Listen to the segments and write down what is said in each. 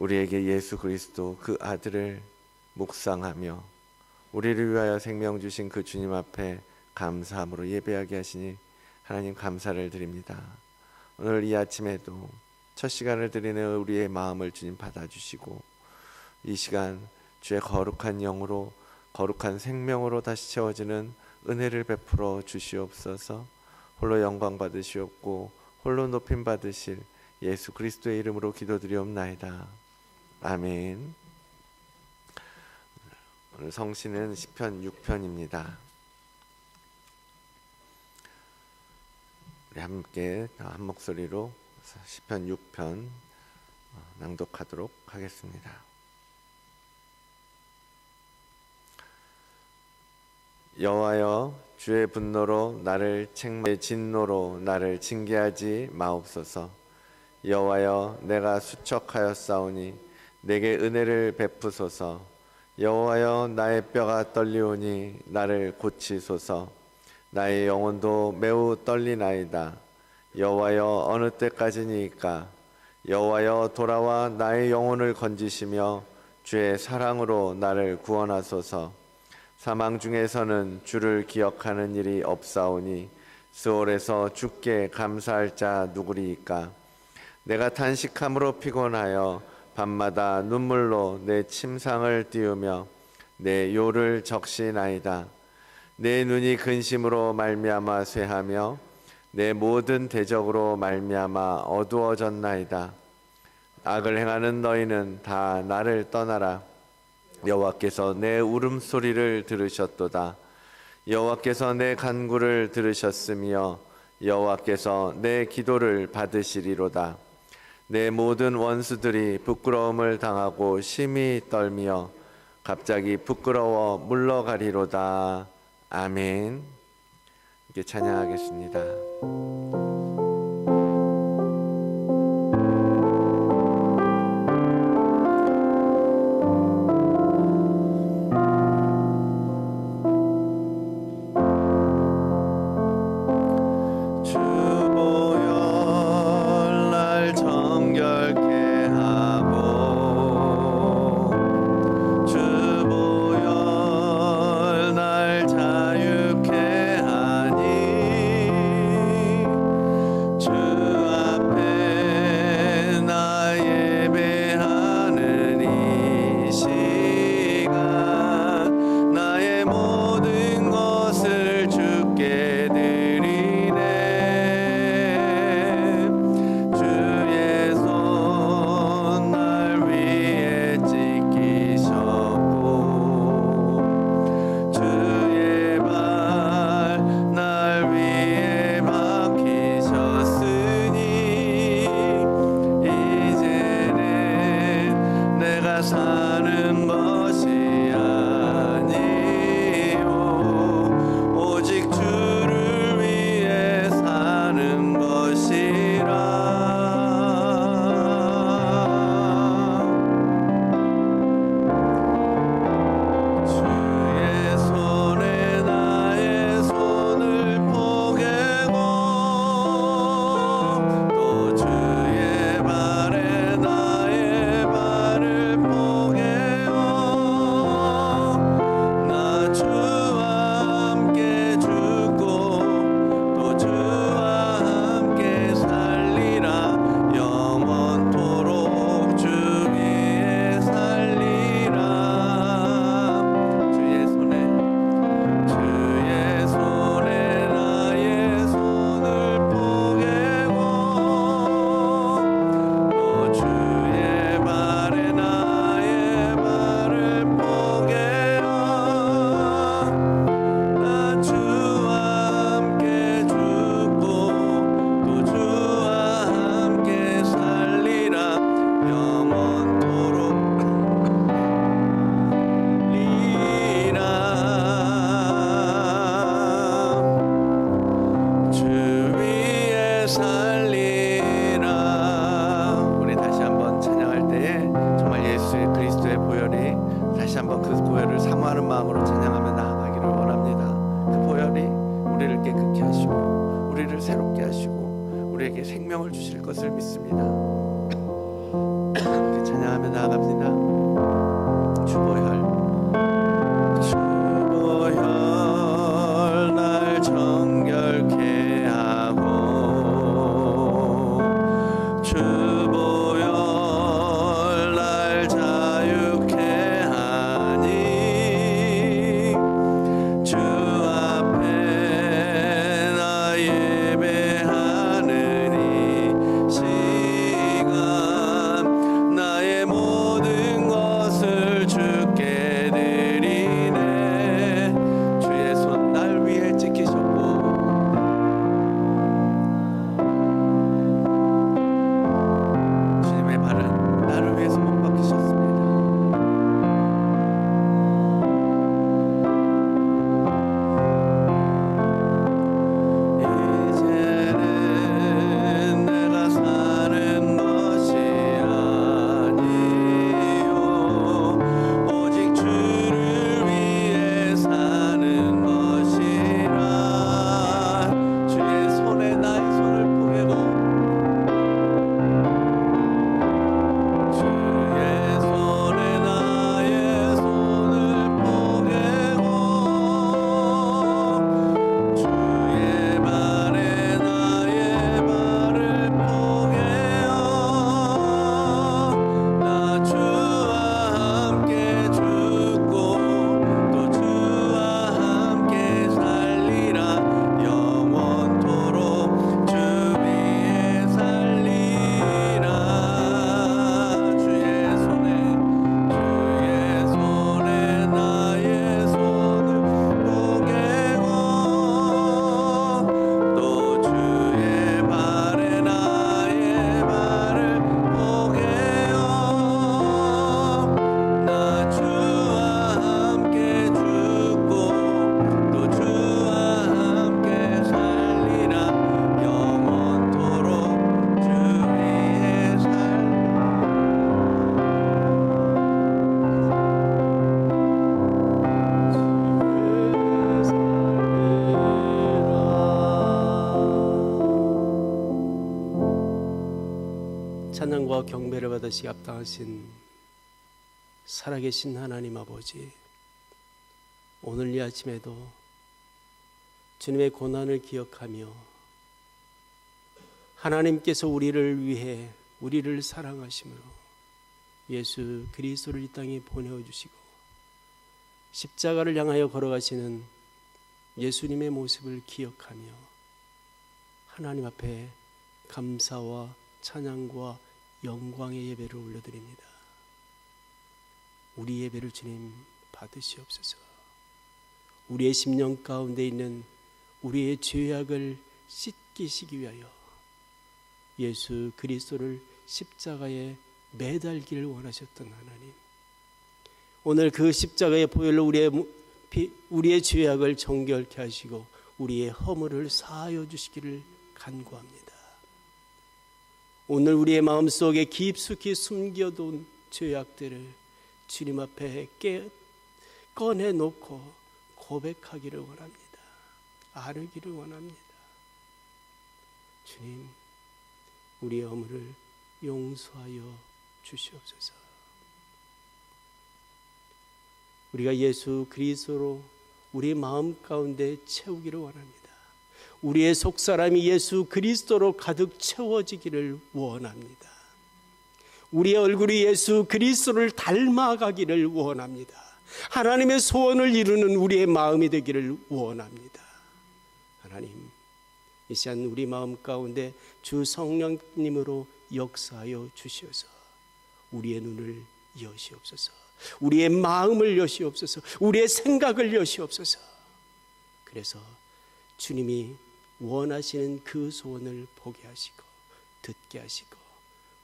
우리에게 예수 그리스도 그 아들을 묵상하며 우리를 위하여 생명 주신 그 주님 앞에 감사함으로 예배하게 하시니 하나님 감사를 드립니다. 오늘 이 아침에도 첫 시간을 드리는 우리의 마음을 주님 받아주시고 이 시간 주의 거룩한 영으로 거룩한 생명으로 다시 채워지는 은혜를 베풀어 주시옵소서. 홀로 영광 받으시옵고 홀로 높임 받으실 예수 그리스도의 이름으로 기도드리옵나이다. 아멘. 오늘 성시는 시편 6편입니다. 우리 함께 한 목소리로 시편 6편 낭독하도록 하겠습니다. 여호와여, 주의 분노로 나를 진노로 나를 징계하지 마옵소서. 여호와여, 내가 수척하였사오니 내게 은혜를 베푸소서. 여호와여, 나의 뼈가 떨리오니 나를 고치소서. 나의 영혼도 매우 떨리나이다. 여호와여, 어느 때까지니까? 여호와여, 돌아와 나의 영혼을 건지시며 주의 사랑으로 나를 구원하소서. 사망 중에서는 주를 기억하는 일이 없사오니 스올에서 주께 감사할 자 누구리이까? 내가 탄식함으로 피곤하여 밤마다 눈물로 내 침상을 띄우며 내 요를 적시나이다. 내 눈이 근심으로 말미암아 쇠하며 내 모든 대적으로 말미암아 어두워졌나이다. 악을 행하는 너희는 다 나를 떠나라. 여호와께서 내 울음소리를 들으셨도다. 여호와께서 내 간구를 들으셨으며 여호와께서 내 기도를 받으시리로다. 내 모든 원수들이 부끄러움을 당하고 심히 떨며 갑자기 부끄러워 물러가리로다. 아멘. 이렇게 찬양하겠습니다. 우리를 새롭게 하시고 우리에게 생명을 주실 것을 믿습니다. 함께 찬양하며 나아갑니다. 주보혈 날 정결케 하고 주보혈 날 자유케 하니 주 앞에 나 예배하는 이 시간 나의 모든 것을 주께 드리네. 주의 손 날 위해 지키셨고 주님의 발은 나를 위해서 못 박히셨습니다. 이제는 내가 사는 것이 아니요 오직 주를 위해 사는 것이라. 주의 손에 나의 손을 포개고 주의 손에 나의 손을 포개고 주의 발에 나의 발을 포개어 나 주와 함께 죽고 또 주와 함께 살리라. 영원토록 주 위에 살리라. 주의 손에 나의 손을 포개고 또 주의 발에 나의 발을 포개어 나 주와 함께 죽고 또 주와 함께 살리라. 영원토록 주 위에 찬양과 경배를 받으시 합당하신 살아계신 하나님 아버지, 오늘 이 아침에도 주님의 고난을 기억하며 하나님께서 우리를 위해 우리를 사랑하심으로 예수 그리스도를 이 땅에 보내주시고 십자가를 향하여 걸어가시는 예수님의 모습을 기억하며 하나님 앞에 감사와 찬양과 영광의 예배를 올려드립니다. 우리 예배를 주님 받으시옵소서. 우리의 심령 가운데 있는 우리의 죄악을 씻기시기 위하여 예수 그리스도를 십자가에 매달기를 원하셨던 하나님, 오늘 그 십자가의 보혈로 우리의 죄악을 정결케 하시고 우리의 허물을 사하여 주시기를 간구합니다. 오늘 우리의 마음속에 깊숙이 숨겨둔 죄악들을 주님 앞에 꺼내놓고 고백하기를 원합니다. 아뢰기를 원합니다. 주님, 우리의 허물을 용서하여 주시옵소서. 우리가 예수 그리스도로 우리 마음 가운데 채우기를 원합니다. 우리의 속사람이 예수 그리스도로 가득 채워지기를 원합니다. 우리의 얼굴이 예수 그리스도를 닮아가기를 원합니다. 하나님의 소원을 이루는 우리의 마음이 되기를 원합니다. 하나님, 이 시간 우리 마음 가운데 주 성령님으로 역사하여 주시옵소서. 우리의 눈을 여시옵소서. 우리의 마음을 여시옵소서. 우리의 생각을 여시옵소서. 그래서 주님이 원하시는 그 소원을 보게 하시고 듣게 하시고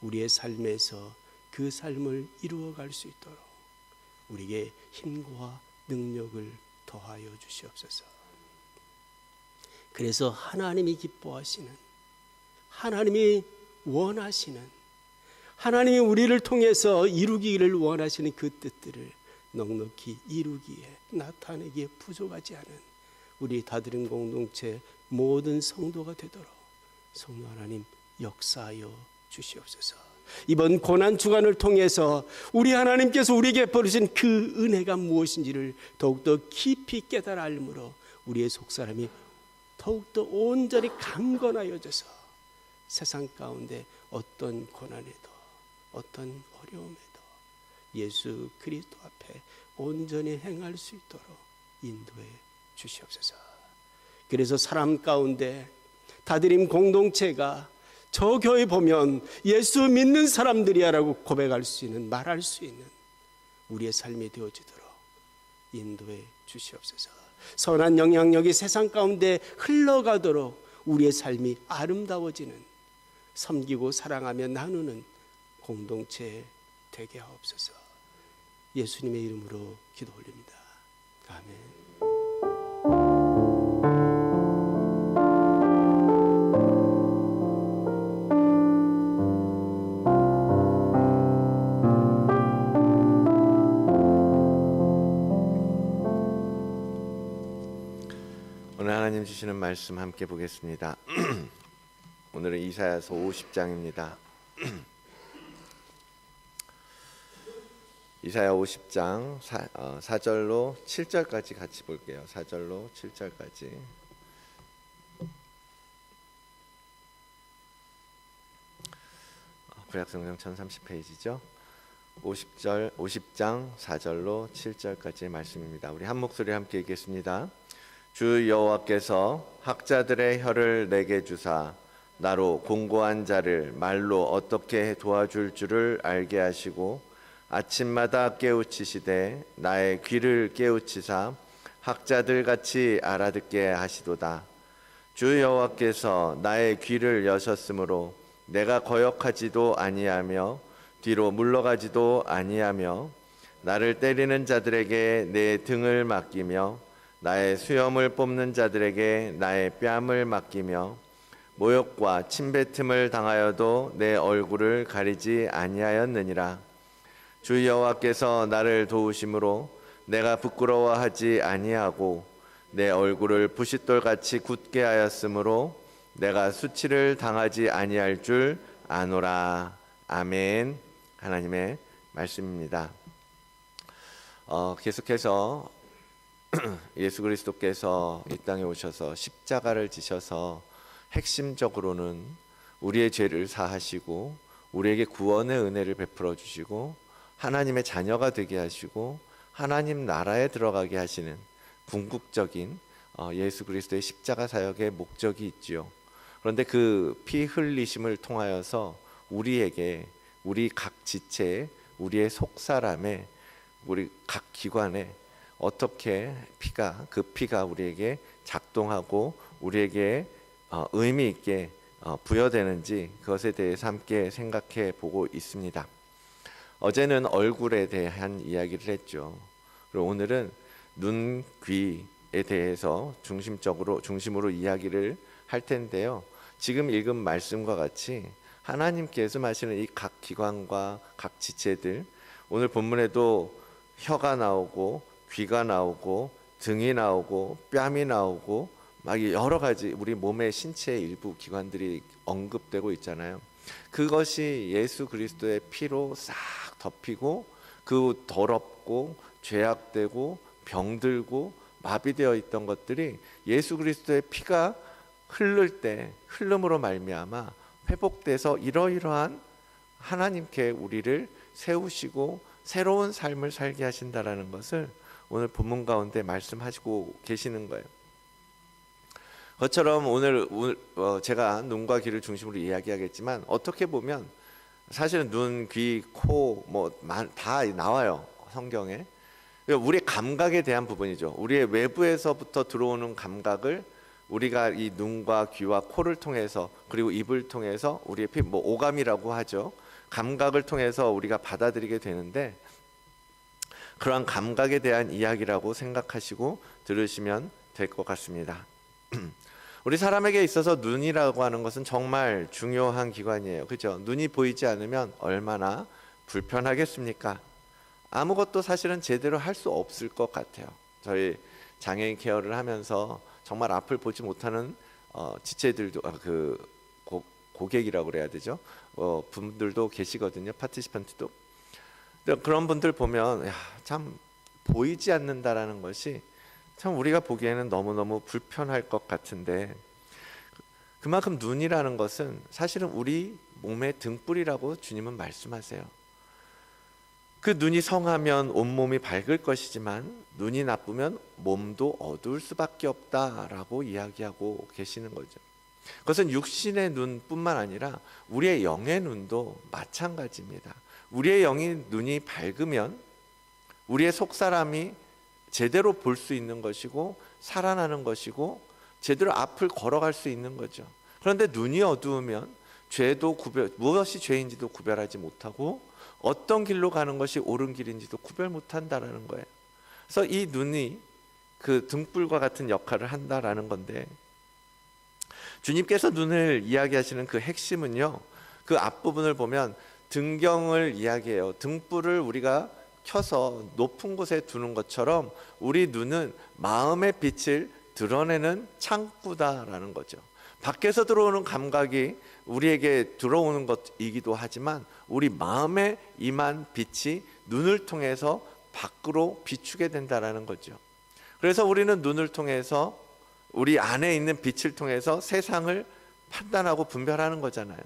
우리의 삶에서 그 삶을 이루어갈 수 있도록 우리에게 힘과 능력을 더하여 주시옵소서. 그래서 하나님이 기뻐하시는, 하나님이 원하시는, 하나님이 우리를 통해서 이루기를 원하시는 그 뜻들을 넉넉히 이루기에 나타내기에 부족하지 않은 우리 다드림 공동체 모든 성도가 되도록 성도 하나님 역사하여 주시옵소서. 이번 고난 주간을 통해서 우리 하나님께서 우리에게 베푸신 그 은혜가 무엇인지를 더욱더 깊이 깨달아 알므로 우리의 속사람이 더욱더 온전히 강건하여져서 세상 가운데 어떤 고난에도 어떤 어려움에도 예수 그리스도 앞에 온전히 행할 수 있도록 인도해 주시옵소서. 그래서 사람 가운데 다드림 공동체가 저 교회 보면 예수 믿는 사람들이야라고 고백할 수 있는, 말할 수 있는 우리의 삶이 되어지도록 인도해 주시옵소서. 선한 영향력이 세상 가운데 흘러가도록 우리의 삶이 아름다워지는, 섬기고 사랑하며 나누는 공동체 되게 하옵소서. 예수님의 이름으로 기도 올립니다. 아멘. 오늘 하나님 주시는 말씀 함께 보겠습니다. 오늘은 이사야서 50장입니다. 이사야 50장 4절로 7절까지 같이 볼게요. 4절로 7절까지. 구약성경 1030페이지죠. 50장 4절로 7절까지의 말씀입니다. 우리 한 목소리 함께 읽겠습니다. 주 여호와께서 학자들의 혀를 내게 주사 나로 공고한 자를 말로 어떻게 도와줄 줄을 알게 하시고 아침마다 깨우치시되 나의 귀를 깨우치사 학자들 같이 알아듣게 하시도다. 주 여호와께서 나의 귀를 여셨으므로 내가 거역하지도 아니하며 뒤로 물러가지도 아니하며 나를 때리는 자들에게 내 등을 맡기며 나의 수염을 뽑는 자들에게 나의 뺨을 맡기며 모욕과 침뱉음을 당하여도 내 얼굴을 가리지 아니하였느니라. 주 여호와께서 나를 도우심으로 내가 부끄러워하지 아니하고 내 얼굴을 부싯돌같이 굳게 하였으므로 내가 수치를 당하지 아니할 줄 아노라. 아멘. 하나님의 말씀입니다. 계속해서 예수 그리스도께서 이 땅에 오셔서 십자가를 지셔서 핵심적으로는 우리의 죄를 사하시고 우리에게 구원의 은혜를 베풀어 주시고 하나님의 자녀가 되게 하시고 하나님 나라에 들어가게 하시는 궁극적인 예수 그리스도의 십자가 사역의 목적이 있지요. 그런데 그 피 흘리심을 통하여서 우리에게, 우리 각 지체에, 우리의 속사람에, 우리 각 기관에 어떻게 그 피가 우리에게 작동하고 우리에게 의미 있게 부여되는지 그것에 대해서 함께 생각해 보고 있습니다. 어제는 얼굴에 대한 이야기를 했죠. 그리고 오늘은 눈, 귀에 대해서 중심으로 이야기를 할 텐데요. 지금 읽은 말씀과 같이 하나님께서 하시는 이 각 기관과 각 지체들, 오늘 본문에도 혀가 나오고 귀가 나오고 등이 나오고 뺨이 나오고 막 여러 가지 우리 몸의 신체의 일부 기관들이 언급되고 있잖아요. 그것이 예수 그리스도의 피로 싹 덮이고 그 더럽고 죄악되고 병들고 마비되어 있던 것들이 예수 그리스도의 피가 흐를 때 흘름으로 말미암아 회복돼서 이러이러한 하나님께 우리를 세우시고 새로운 삶을 살게 하신다라는 것을 오늘 본문 가운데 말씀하시고 계시는 거예요. 그것처럼 오늘 제가 눈과 귀를 중심으로 이야기하겠지만 어떻게 보면 사실은 눈, 귀, 코 다 나와요, 성경에. 우리의 감각에 대한 부분이죠. 우리의 외부에서부터 들어오는 감각을 우리가 이 눈과 귀와 코를 통해서 그리고 입을 통해서 우리의 오감이라고 하죠. 감각을 통해서 우리가 받아들이게 되는데 그러한 감각에 대한 이야기라고 생각하시고 들으시면 될 것 같습니다. 우리 사람에게 있어서 눈이라고 하는 것은 정말 중요한 기관이에요. 그렇죠? 눈이 보이지 않으면 얼마나 불편하겠습니까? 아무것도 사실은 제대로 할 수 없을 것 같아요. 저희 장애인 케어를 하면서 정말 앞을 보지 못하는 지체들도 고객이라고 그래야 되죠. 분들도 계시거든요. 파티시펀트도. 그런 분들 보면 참 보이지 않는다라는 것이 참 우리가 보기에는 너무너무 불편할 것 같은데, 그만큼 눈이라는 것은 사실은 우리 몸의 등불이라고 주님은 말씀하세요. 그 눈이 성하면 온몸이 밝을 것이지만 눈이 나쁘면 몸도 어두울 수밖에 없다라고 이야기하고 계시는 거죠. 그것은 육신의 눈뿐만 아니라 우리의 영의 눈도 마찬가지입니다. 우리의 영의 눈이 밝으면 우리의 속사람이 제대로 볼 수 있는 것이고 살아나는 것이고 제대로 앞을 걸어갈 수 있는 거죠. 그런데 눈이 어두우면 무엇이 죄인지도 구별하지 못하고 어떤 길로 가는 것이 옳은 길인지도 구별 못한다라는 거예요. 그래서 이 눈이 그 등불과 같은 역할을 한다라는 건데, 주님께서 눈을 이야기하시는 그 핵심은요, 그 앞부분을 보면 등경을 이야기해요. 등불을 우리가 켜서 높은 곳에 두는 것처럼 우리 눈은 마음의 빛을 드러내는 창구다라는 거죠. 밖에서 들어오는 감각이 우리에게 들어오는 것이기도 하지만 우리 마음에 임한 빛이 눈을 통해서 밖으로 비추게 된다라는 거죠. 그래서 우리는 눈을 통해서, 우리 안에 있는 빛을 통해서 세상을 판단하고 분별하는 거잖아요.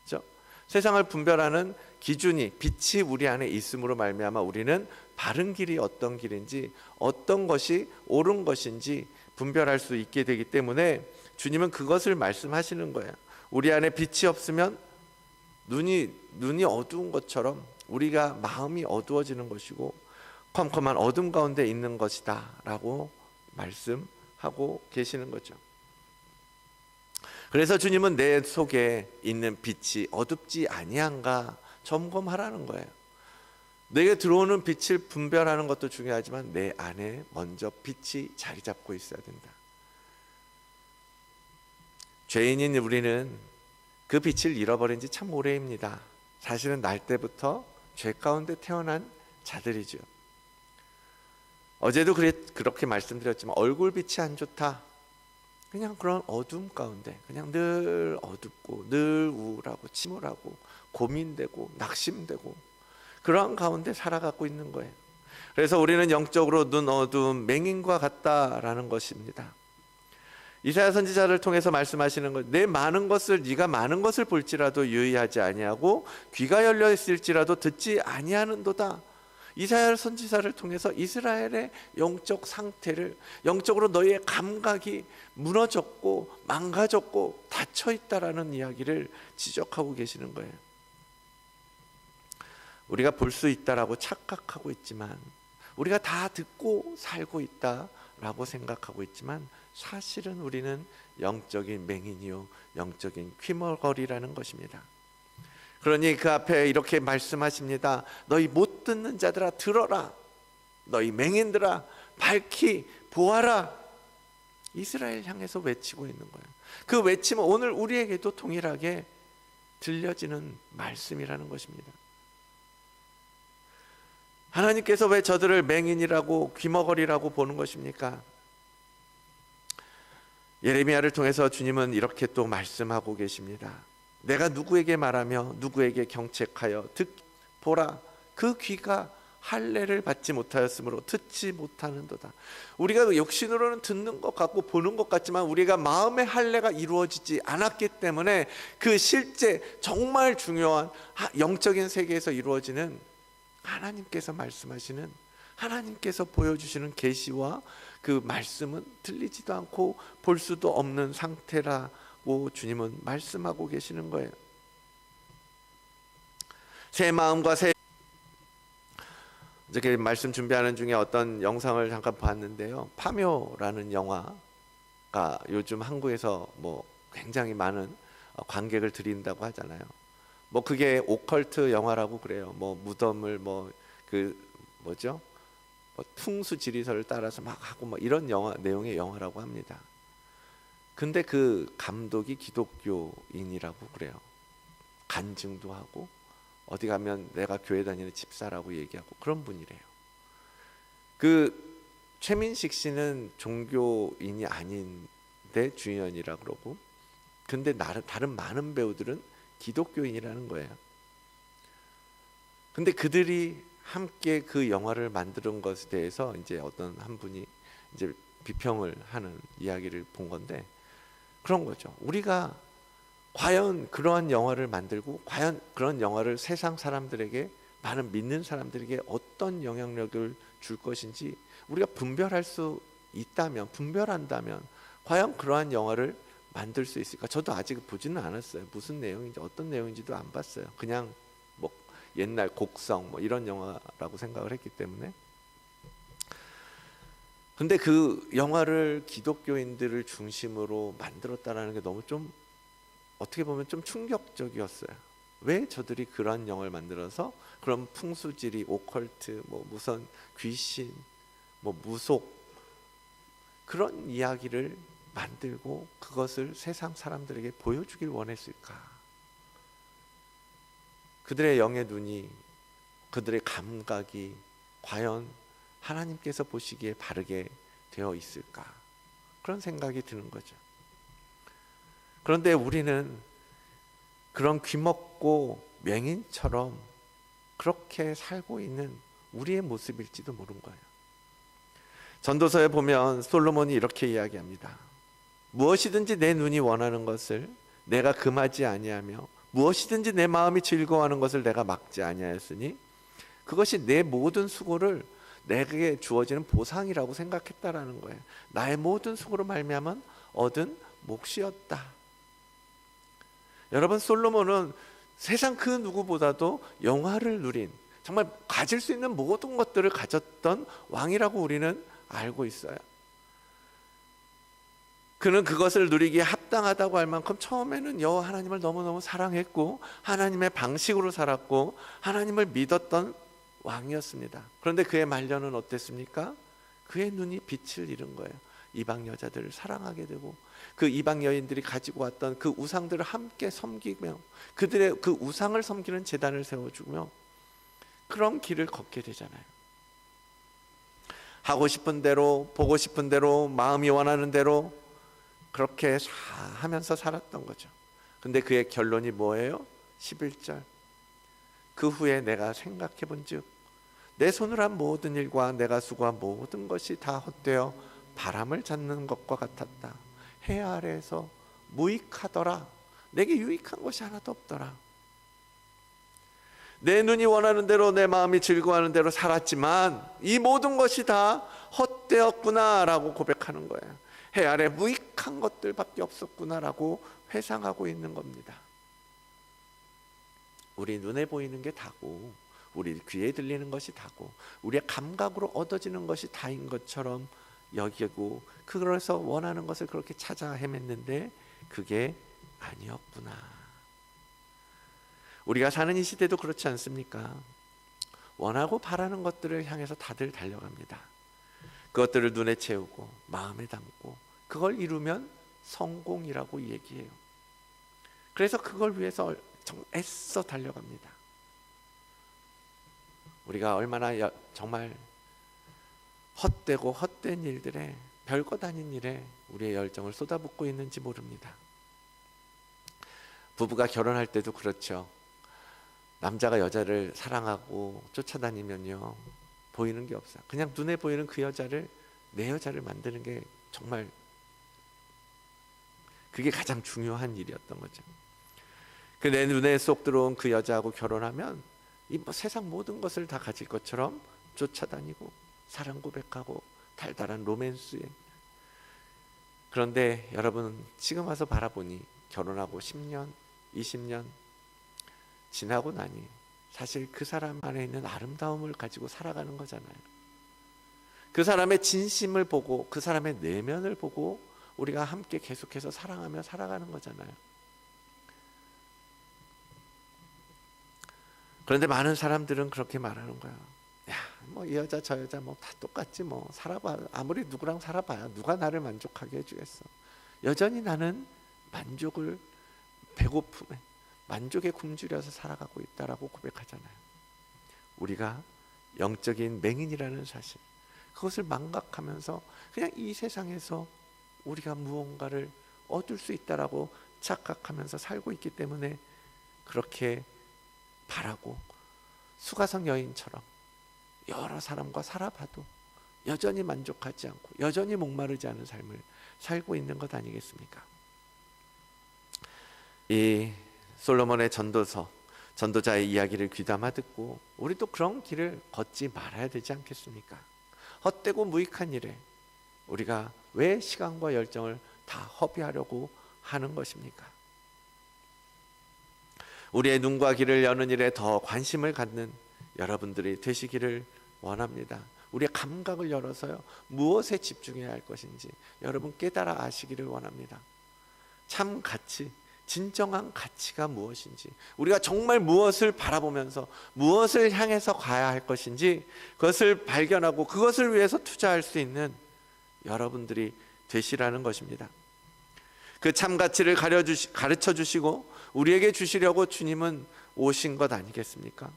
그렇죠? 세상을 분별하는 기준이 빛이 우리 안에 있음으로 말미암아 우리는 바른 길이 어떤 길인지, 어떤 것이 옳은 것인지 분별할 수 있게 되기 때문에 주님은 그것을 말씀하시는 거예요. 우리 안에 빛이 없으면 눈이 어두운 것처럼 우리가 마음이 어두워지는 것이고 컴컴한 어둠 가운데 있는 것이다 라고 말씀하고 계시는 거죠. 그래서 주님은 내 속에 있는 빛이 어둡지 아니한가 점검하라는 거예요. 내게 들어오는 빛을 분별하는 것도 중요하지만 내 안에 먼저 빛이 자리 잡고 있어야 된다. 죄인인 우리는 그 빛을 잃어버린 지 참 오래입니다. 사실은 날 때부터 죄 가운데 태어난 자들이죠. 어제도 그렇게 말씀드렸지만 얼굴빛이 안 좋다. 그냥 그런 어둠 가운데 그냥 늘 어둡고 늘 우울하고 침울하고 고민되고 낙심되고 그러한 가운데 살아가고 있는 거예요. 그래서 우리는 영적으로 눈 어두운 맹인과 같다라는 것입니다. 이사야 선지자를 통해서 말씀하시는 것, 네가 많은 것을 볼지라도 유의하지 아니하고 귀가 열려 있을지라도 듣지 아니하는도다. 이사야 선지자를 통해서 이스라엘의 영적 상태를, 영적으로 너희의 감각이 무너졌고 망가졌고 닫혀 있다라는 이야기를 지적하고 계시는 거예요. 우리가 볼 수 있다라고 착각하고 있지만, 우리가 다 듣고 살고 있다라고 생각하고 있지만 사실은 우리는 영적인 맹인이요 영적인 귀머거리라는 것입니다. 그러니 그 앞에 이렇게 말씀하십니다. 너희 못 듣는 자들아 들어라. 너희 맹인들아 밝히 보아라. 이스라엘 향해서 외치고 있는 거예요. 그 외침은 오늘 우리에게도 동일하게 들려지는 말씀이라는 것입니다. 하나님께서 왜 저들을 맹인이라고 귀머거리라고 보는 것입니까? 예레미야를 통해서 주님은 이렇게 또 말씀하고 계십니다. 내가 누구에게 말하며 누구에게 경책하여 보라, 그 귀가 할례를 받지 못하였으므로 듣지 못하는도다. 우리가 육신으로는 듣는 것 같고 보는 것 같지만 우리가 마음의 할례가 이루어지지 않았기 때문에 그 실제 정말 중요한 영적인 세계에서 이루어지는 하나님께서 말씀하시는, 하나님께서 보여주시는 계시와 그 말씀은 들리지도 않고 볼 수도 없는 상태라고 주님은 말씀하고 계시는 거예요. 새 마음과 이렇게 말씀 준비하는 중에 어떤 영상을 잠깐 봤는데요, 파묘라는 영화가 요즘 한국에서 굉장히 많은 관객을 들인다고 하잖아요. 그게 오컬트 영화라고 그래요. 무덤을 풍수 지리설을 따라서 막 하고 이런 내용의 영화라고 합니다. 근데 그 감독이 기독교인이라고 그래요. 간증도 하고 어디 가면 내가 교회 다니는 집사라고 얘기하고 그런 분이래요. 그 최민식 씨는 종교인이 아닌데 주연이라 그러고, 근데 다른 많은 배우들은 기독교인이라는 거예요. 근데 그들이 함께 그 영화를 만드는 것에 대해서 이제 어떤 한 분이 이제 비평을 하는 이야기를 본 건데, 그런 거죠. 우리가 과연 그러한 영화를 만들고 과연 그런 영화를 세상 사람들에게, 많은 믿는 사람들에게 어떤 영향력을 줄 것인지 우리가 분별할 수 있다면, 분별한다면 과연 그러한 영화를 만들 수 있을까? 저도 아직 보지는 않았어요. 무슨 내용인지 어떤 내용인지도 안 봤어요. 그냥 뭐 옛날 곡성 뭐 이런 영화라고 생각을 했기 때문에. 근데 그 영화를 기독교인들을 중심으로 만들었다라는 게 너무 좀, 어떻게 보면 좀 충격적이었어요. 왜 저들이 그런 영화를 만들어서 그런 풍수지리, 오컬트, 뭐 무슨 귀신, 뭐 무속, 그런 이야기를 만들고 그것을 세상 사람들에게 보여주길 원했을까? 그들의 영의 눈이, 그들의 감각이 과연 하나님께서 보시기에 바르게 되어 있을까? 그런 생각이 드는 거죠. 그런데 우리는 그런 귀먹고 맹인처럼 그렇게 살고 있는 우리의 모습일지도 모르는 거예요. 전도서에 보면 솔로몬이 이렇게 이야기합니다. 무엇이든지 내 눈이 원하는 것을 내가 금하지 아니하며 무엇이든지 내 마음이 즐거워하는 것을 내가 막지 아니하였으니 그것이 내 모든 수고를 내게 주어지는 보상이라고 생각했다라는 거예요. 나의 모든 수고로 말미암은 얻은 몫이었다. 여러분, 솔로몬은 세상 그 누구보다도 영화를 누린, 정말 가질 수 있는 모든 것들을 가졌던 왕이라고 우리는 알고 있어요. 그는 그것을 누리기에 합당하다고 할 만큼 처음에는 여호와 하나님을 너무너무 사랑했고 하나님의 방식으로 살았고 하나님을 믿었던 왕이었습니다. 그런데 그의 말년은 어땠습니까? 그의 눈이 빛을 잃은 거예요. 이방 여자들을 사랑하게 되고 그 이방 여인들이 가지고 왔던 그 우상들을 함께 섬기며 그들의 그 우상을 섬기는 제단을 세워주며 그런 길을 걷게 되잖아요. 하고 싶은 대로, 보고 싶은 대로, 마음이 원하는 대로 그렇게 하면서 살았던 거죠. 근데 그의 결론이 뭐예요? 11절. 그 후에 내가 생각해 본즉 내 손으로 한 모든 일과 내가 수고한 모든 것이 다 헛되어 바람을 잡는 것과 같았다. 해 아래에서 무익하더라. 내게 유익한 것이 하나도 없더라. 내 눈이 원하는 대로 내 마음이 즐거워하는 대로 살았지만 이 모든 것이 다 헛되었구나라고 고백하는 거예요. 해 아래 무익한 것들밖에 없었구나라고 회상하고 있는 겁니다. 우리 눈에 보이는 게 다고 우리 귀에 들리는 것이 다고 우리의 감각으로 얻어지는 것이 다인 것처럼 여기고 그래서 원하는 것을 그렇게 찾아 헤맸는데 그게 아니었구나. 우리가 사는 이 시대도 그렇지 않습니까? 원하고 바라는 것들을 향해서 다들 달려갑니다. 그것들을 눈에 채우고 마음에 담고 그걸 이루면 성공이라고 얘기해요. 그래서 그걸 위해서 애써 달려갑니다. 우리가 얼마나 정말 헛되고 헛된 일들에 별것 아닌 일에 우리의 열정을 쏟아붓고 있는지 모릅니다. 부부가 결혼할 때도 그렇죠. 남자가 여자를 사랑하고 쫓아다니면요 보이는 게 없어요. 그냥 눈에 보이는 그 여자를 내 여자를 만드는 게 정말 그게 가장 중요한 일이었던 거죠. 그 내 눈에 쏙 들어온 그 여자하고 결혼하면 이 세상 모든 것을 다 가질 것처럼 쫓아다니고 사랑 고백하고 달달한 로맨스에. 그런데 여러분 지금 와서 바라보니 결혼하고 10년, 20년 지나고 나니 사실 그 사람 안에 있는 아름다움을 가지고 살아가는 거잖아요. 그 사람의 진심을 보고 그 사람의 내면을 보고 우리가 함께 계속해서 사랑하며 살아가는 거잖아요. 그런데 많은 사람들은 그렇게 말하는 거야. 야, 뭐 이 여자 저 여자 뭐 다 똑같지 뭐 살아봐. 아무리 누구랑 살아봐야 누가 나를 만족하게 해주겠어. 여전히 나는 만족을 배고픔에 만족에 굶주려서 살아가고 있다라고 고백하잖아요. 우리가 영적인 맹인이라는 사실, 그것을 망각하면서 그냥 이 세상에서 우리가 무언가를 얻을 수 있다라고 착각하면서 살고 있기 때문에 그렇게 바라고 수가성 여인처럼 여러 사람과 살아봐도 여전히 만족하지 않고 여전히 목마르지 않은 삶을 살고 있는 것 아니겠습니까? 이 솔로몬의 전도자의 이야기를 귀담아 듣고 우리도 그런 길을 걷지 말아야 되지 않겠습니까? 헛되고 무익한 일에 우리가 왜 시간과 열정을 다 허비하려고 하는 것입니까? 우리의 눈과 귀를 여는 일에 더 관심을 갖는 여러분들이 되시기를 원합니다. 우리의 감각을 열어서요, 무엇에 집중해야 할 것인지 여러분 깨달아 아시기를 원합니다. 참 가치, 진정한 가치가 무엇인지, 우리가 정말 무엇을 바라보면서 무엇을 향해서 가야 할 것인지 그것을 발견하고 그것을 위해서 투자할 수 있는 여러분들이 되시라는 것입니다. 그 참 가치를 가르쳐 주시고 우리에게 주시려고 주님은 오신 것 아니겠습니까?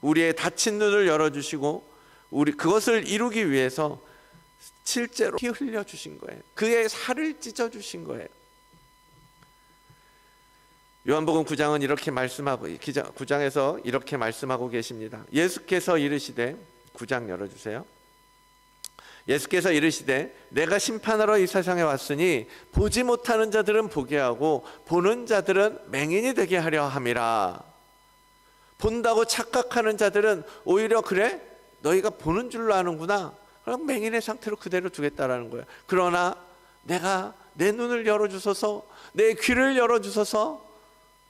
우리의 닫힌 눈을 열어주시고 그것을 이루기 위해서 실제로 피 흘려 주신 거예요. 그의 살을 찢어 주신 거예요. 요한복음 9장은 이렇게 말씀하고 9장에서 이렇게 말씀하고 계십니다. 예수께서 이르시되, 9장 열어주세요. 예수께서 이르시되 내가 심판하러 이 세상에 왔으니 보지 못하는 자들은 보게 하고 보는 자들은 맹인이 되게 하려 함이라. 본다고 착각하는 자들은 오히려 그래? 너희가 보는 줄로 아는구나. 그럼 맹인의 상태로 그대로 두겠다라는 거예요. 그러나 내가 내 눈을 열어주소서, 내 귀를 열어주소서,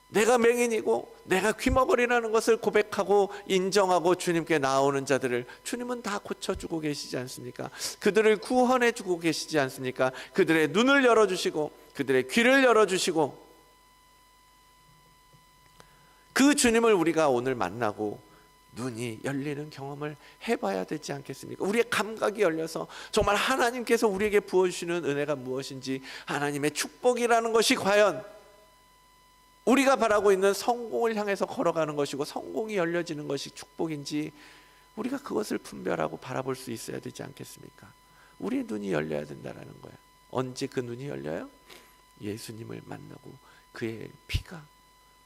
내가 맹인이고 내가 귀머거리라는 것을 고백하고 인정하고 주님께 나오는 자들을 주님은 다 고쳐주고 계시지 않습니까? 그들을 구원해주고 계시지 않습니까? 그들의 눈을 열어주시고 그들의 귀를 열어주시고, 그 주님을 우리가 오늘 만나고 눈이 열리는 경험을 해봐야 되지 않겠습니까? 우리의 감각이 열려서 정말 하나님께서 우리에게 부어주시는 은혜가 무엇인지, 하나님의 축복이라는 것이 과연 우리가 바라고 있는 성공을 향해서 걸어가는 것이고 성공이 열려지는 것이 축복인지, 우리가 그것을 분별하고 바라볼 수 있어야 되지 않겠습니까? 우리의 눈이 열려야 된다는 거예요. 언제 그 눈이 열려요? 예수님을 만나고 그의 피가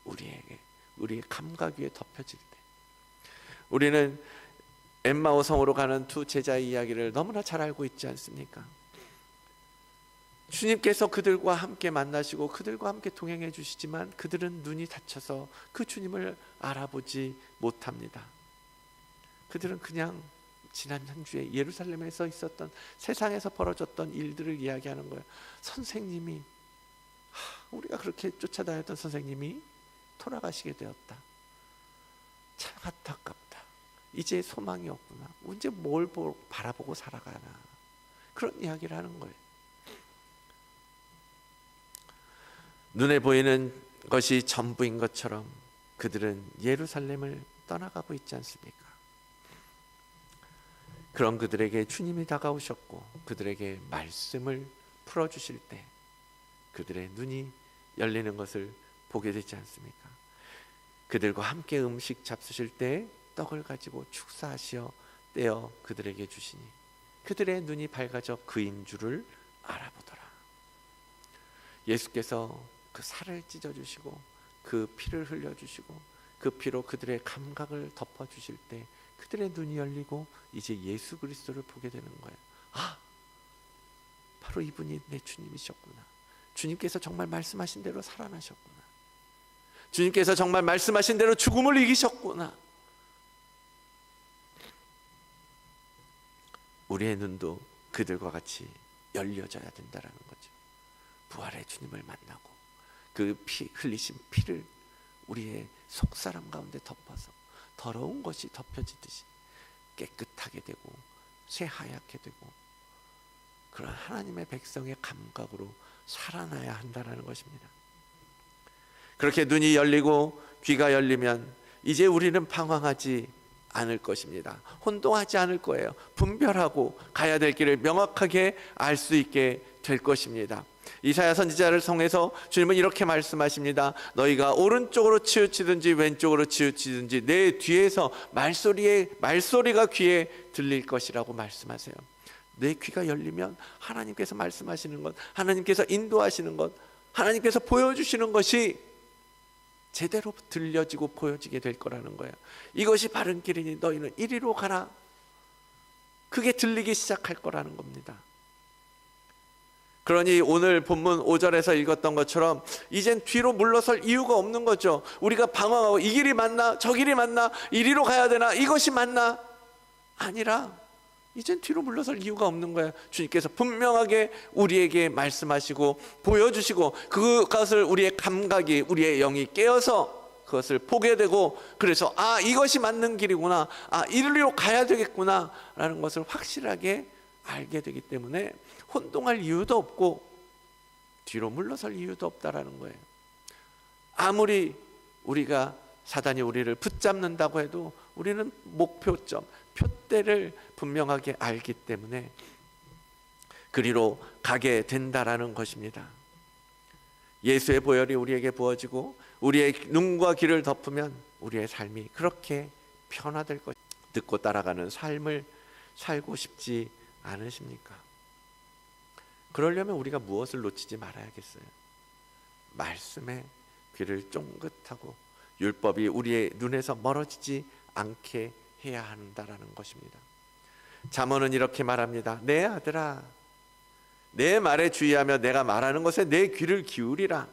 우리의 감각 위에 덮여질 때. 우리는 엠마오 성으로 가는 두 제자의 이야기를 너무나 잘 알고 있지 않습니까? 주님께서 그들과 함께 만나시고 그들과 함께 동행해 주시지만 그들은 눈이 닫혀서 그 주님을 알아보지 못합니다. 그들은 그냥 지난 한 주에 예루살렘에서 있었던, 세상에서 벌어졌던 일들을 이야기하는 거예요. 선생님이, 우리가 그렇게 쫓아다녔던 선생님이 돌아가시게 되었다. 참 안타깝다. 이제 소망이 없구나. 이제 뭘 바라보고 살아가나. 그런 이야기를 하는 거예요. 눈에 보이는 것이 전부인 것처럼 그들은 예루살렘을 떠나가고 있지 않습니까? 그런 그들에게 주님이 다가오셨고 그들에게 말씀을 풀어주실 때 그들의 눈이 열리는 것을 보게 되지 않습니까? 그들과 함께 음식 잡수실 때 떡을 가지고 축사하시어 떼어 그들에게 주시니 그들의 눈이 밝아져 그인 줄을 알아보더라. 예수께서 그 살을 찢어주시고 그 피를 흘려주시고 그 피로 그들의 감각을 덮어주실 때 그들의 눈이 열리고 이제 예수 그리스도를 보게 되는 거예요. 바로 이분이 내 주님이셨구나. 주님께서 정말 말씀하신 대로 살아나셨구나. 주님께서 정말 말씀하신 대로 죽음을 이기셨구나. 우리의 눈도 그들과 같이 열려져야 된다는 거죠. 부활의 주님을 만나고 그 피, 흘리신 피를 우리의 속사람 가운데 덮어서 더러운 것이 덮여지듯이 깨끗하게 되고 새하얗게 되고 그런 하나님의 백성의 감각으로 살아나야 한다는 것입니다. 그렇게 눈이 열리고 귀가 열리면 이제 우리는 방황하지 않을 것입니다. 혼동하지 않을 거예요. 분별하고 가야 될 길을 명확하게 알 수 있게 될 것입니다. 이사야 선지자를 통해서 주님은 이렇게 말씀하십니다. 너희가 오른쪽으로 치우치든지 왼쪽으로 치우치든지 내 뒤에서 말소리가 귀에 들릴 것이라고 말씀하세요. 내 귀가 열리면 하나님께서 말씀하시는 것, 하나님께서 인도하시는 것, 하나님께서 보여주시는 것이 제대로 들려지고 보여지게 될 거라는 거예요. 이것이 바른 길이니 너희는 이리로 가라. 그게 들리기 시작할 거라는 겁니다. 그러니 오늘 본문 5절에서 읽었던 것처럼 이젠 뒤로 물러설 이유가 없는 거죠. 우리가 방황하고 이 길이 맞나 저 길이 맞나 이리로 가야 되나 이것이 맞나 아니라 이젠 뒤로 물러설 이유가 없는 거예요. 주님께서 분명하게 우리에게 말씀하시고 보여주시고 그것을 우리의 감각이 우리의 영이 깨어서 그것을 보게 되고 그래서 이것이 맞는 길이구나, 이리로 가야 되겠구나 라는 것을 확실하게 알게 되기 때문에 혼동할 이유도 없고 뒤로 물러설 이유도 없다라는 거예요. 아무리 우리가 사단이 우리를 붙잡는다고 해도 우리는 목표점, 표대를 분명하게 알기 때문에 그리로 가게 된다라는 것입니다. 예수의 보혈이 우리에게 부어지고 우리의 눈과 귀를 덮으면 우리의 삶이 그렇게 변화될 것. 듣고 따라가는 삶을 살고 싶지 않으십니까? 그러려면 우리가 무엇을 놓치지 말아야겠어요? 말씀에 귀를 쫑긋하고 율법이 우리의 눈에서 멀어지지 않게 해야 한다라는 것입니다. 잠언은 이렇게 말합니다. 내 아들아, 내 말에 주의하며 내가 말하는 것에 내 귀를 기울이라.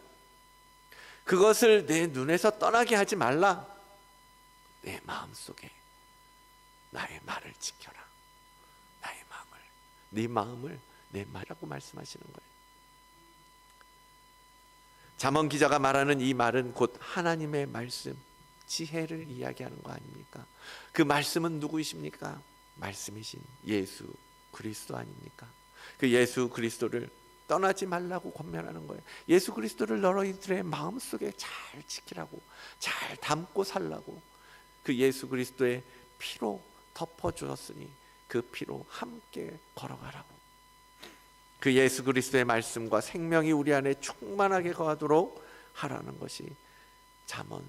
그것을 내 눈에서 떠나게 하지 말라. 내 마음속에 나의 말을 지켜라. 나의 마음을, 네 마음을 내 말이라고 말씀하시는 거예요. 잠언 기자가 말하는 이 말은 곧 하나님의 말씀, 지혜를 이야기하는 거 아닙니까? 그 말씀은 누구이십니까? 말씀이신 예수 그리스도 아닙니까? 그 예수 그리스도를 떠나지 말라고 권면하는 거예요. 예수 그리스도를 너희들의 마음속에 잘 지키라고, 잘 담고 살라고. 그 예수 그리스도의 피로 덮어주었으니 그 피로 함께 걸어가라고. 그 예수 그리스도의 말씀과 생명이 우리 안에 충만하게 거하도록 하라는 것이 잠언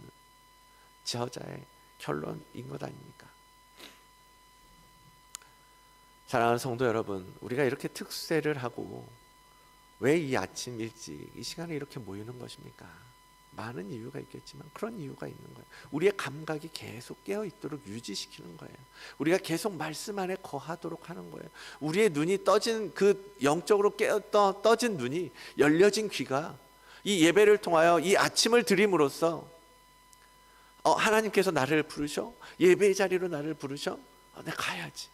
저자의 결론인 것 아닙니까? 사랑하는 성도 여러분, 우리가 이렇게 특세를 하고 왜 이 아침 일찍 이 시간에 이렇게 모이는 것입니까? 많은 이유가 있겠지만 그런 이유가 있는 거예요. 우리의 감각이 계속 깨어 있도록 유지시키는 거예요. 우리가 계속 말씀 안에 거하도록 하는 거예요. 우리의 눈이 떠진 그 영적으로 떠진 눈이, 열려진 귀가 이 예배를 통하여 이 아침을 드림으로써 하나님께서 나를 부르셔? 예배의 자리로 나를 부르셔? 내가 가야지.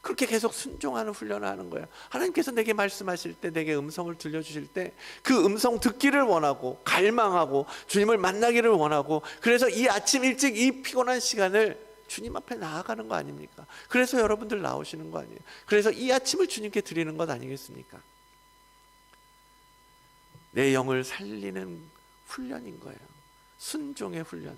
그렇게 계속 순종하는 훈련을 하는 거예요. 하나님께서 내게 말씀하실 때, 내게 음성을 들려주실 때 그 음성 듣기를 원하고 갈망하고 주님을 만나기를 원하고, 그래서 이 아침 일찍 이 피곤한 시간을 주님 앞에 나아가는 거 아닙니까? 그래서 여러분들 나오시는 거 아니에요? 그래서 이 아침을 주님께 드리는 것 아니겠습니까? 내 영을 살리는 훈련인 거예요. 순종의 훈련.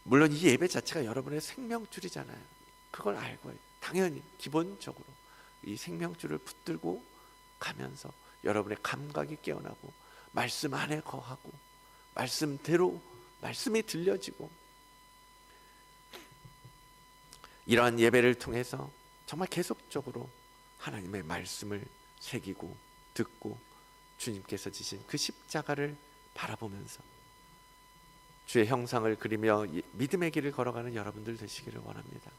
물론 이 예배 자체가 여러분의 생명줄이잖아요. 그걸 알고 당연히 기본적으로 이 생명줄을 붙들고 가면서 여러분의 감각이 깨어나고 말씀 안에 거하고 말씀대로 말씀이 들려지고, 이러한 예배를 통해서 정말 계속적으로 하나님의 말씀을 새기고 듣고 주님께서 지신 그 십자가를 바라보면서 주의 형상을 그리며 믿음의 길을 걸어가는 여러분들 되시기를 원합니다.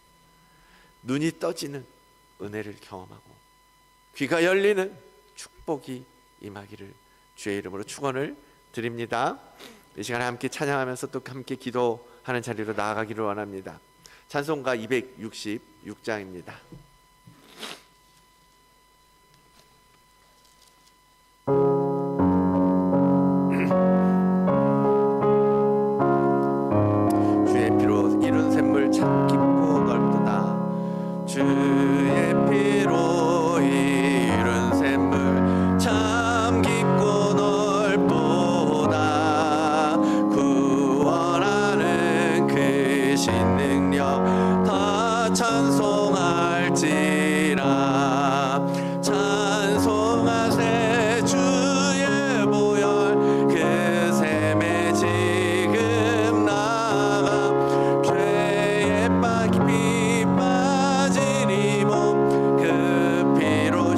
눈이 떠지는 은혜를 경험하고 귀가 열리는 축복이 임하기를 주의 이름으로 축원을 드립니다. 이 시간에 함께 찬양하면서 또 함께 기도하는 자리로 나아가기를 원합니다. 찬송가 266장입니다. 깊이 빠지니 몸 그 피로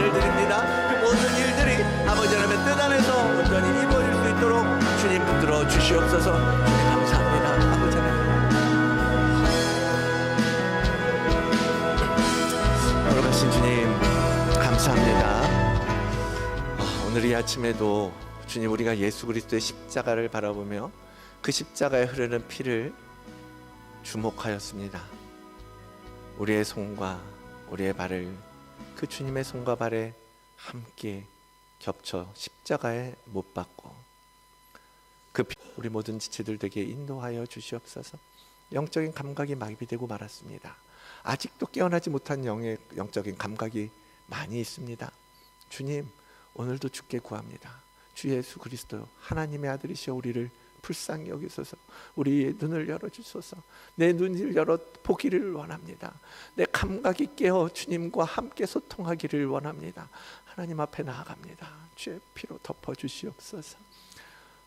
감사를 드립니다. 그 모든 일들이 아버지 하나님의 뜻 안에서 온전히 이루어질 수 있도록 주님 붙들어 주시옵소서. 주님 감사합니다. 아버지 하나님, 걸어가신 주님 감사합니다. 오늘 이 아침에도 주님, 우리가 예수 그리스도의 십자가를 바라보며 그 십자가에 흐르는 피를 주목하였습니다. 우리의 손과 우리의 발을 그 주님의 손과 발에 함께 겹쳐 십자가에 못 박고 그 피, 우리 모든 지체들 되게 인도하여 주시옵소서. 영적인 감각이 마비되고 말았습니다. 아직도 깨어나지 못한 영적인 감각이 많이 있습니다. 주님, 오늘도 주께 구합니다. 주 예수 그리스도 하나님의 아들이시여 우리를 불쌍히 여기소서. 우리의 눈을 열어주소서. 내 눈을 열어 보기를 원합니다. 내 감각이 깨어 주님과 함께 소통하기를 원합니다. 하나님 앞에 나아갑니다. 주의 피로 덮어주시옵소서.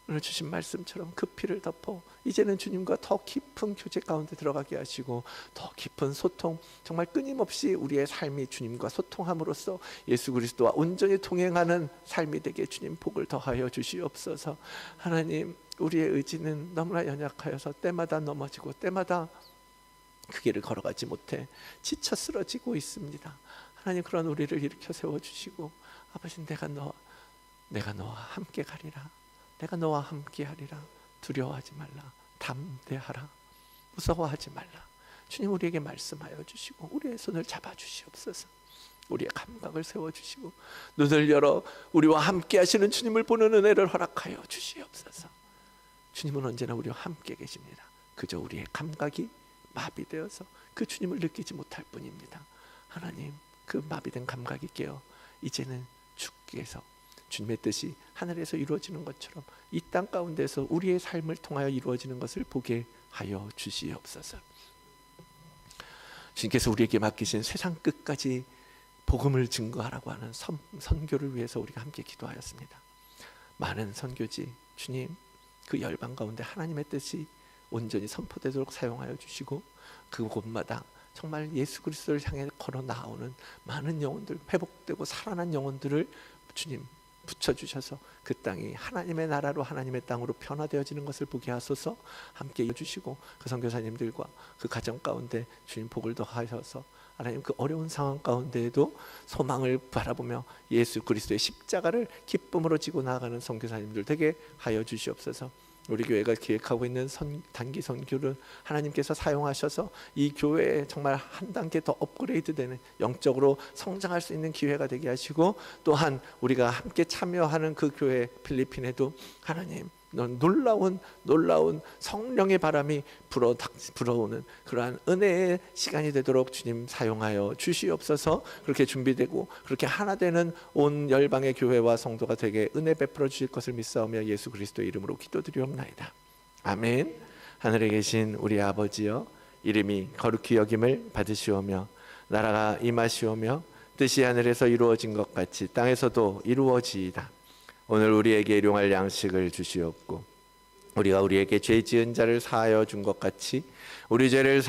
오늘 주신 말씀처럼 그 피를 덮어 이제는 주님과 더 깊은 교제 가운데 들어가게 하시고 더 깊은 소통, 정말 끊임없이 우리의 삶이 주님과 소통함으로써 예수 그리스도와 온전히 동행하는 삶이 되게 주님 복을 더하여 주시옵소서. 하나님, 우리의 의지는 너무나 연약하여서 때마다 넘어지고 때마다 그 길을 걸어가지 못해 지쳐 쓰러지고 있습니다. 하나님, 그런 우리를 일으켜 세워주시고 아버지, 내가 너와 함께 가리라. 내가 너와 함께 하리라. 두려워하지 말라. 담대하라. 무서워하지 말라. 주님, 우리에게 말씀하여 주시고 우리의 손을 잡아 주시옵소서. 우리의 감각을 세워주시고 눈을 열어 우리와 함께 하시는 주님을 보는 은혜를 허락하여 주시옵소서. 주님은 언제나 우리와 함께 계십니다. 그저 우리의 감각이 마비되어서 그 주님을 느끼지 못할 뿐입니다. 하나님, 그 마비된 감각이 깨어 이제는 주께서 주님의 뜻이 하늘에서 이루어지는 것처럼 이 땅 가운데서 우리의 삶을 통하여 이루어지는 것을 보게 하여 주시옵소서. 주님께서 우리에게 맡기신 세상 끝까지 복음을 증거하라고 하는 선교를 위해서 우리가 함께 기도하였습니다. 많은 선교지 주님, 그 열방 가운데 하나님의 뜻이 온전히 선포되도록 사용하여 주시고 그곳마다 정말 예수 그리스도를 향해 걸어 나오는 많은 영혼들, 회복되고 살아난 영혼들을 주님 붙여주셔서 그 땅이 하나님의 나라로 하나님의 땅으로 변화되어지는 것을 보게 하소서. 함께 해주시고 그 선교사님들과 그 가정 가운데 주님 복을 더하셔서 하나님, 그 어려운 상황 가운데에도 소망을 바라보며 예수 그리스도의 십자가를 기쁨으로 지고 나아가는 선교사님들 되게 하여 주시옵소서. 우리 교회가 기획하고 있는 단기 선교를 하나님께서 사용하셔서 이 교회에 정말 한 단계 더 업그레이드되는 영적으로 성장할 수 있는 기회가 되게 하시고, 또한 우리가 함께 참여하는 그 교회 필리핀에도 하나님 놀라운 성령의 바람이 불어오는 그러한 은혜의 시간이 되도록 주님 사용하여 주시옵소서. 그렇게 준비되고 그렇게 하나 되는 온 열방의 교회와 성도가 되게 은혜 베풀어 주실 것을 믿사오며 예수 그리스도의 이름으로 기도드리옵나이다. 아멘. 하늘에 계신 우리 아버지여, 이름이 거룩히 여김을 받으시오며 나라가 임하시오며 뜻이 하늘에서 이루어진 것 같이 땅에서도 이루어지이다. 오늘 우리에게 일용할 양식을 주시옵고 우리가 우리에게 죄 지은 자를 사하여 준 것 같이 우리 죄를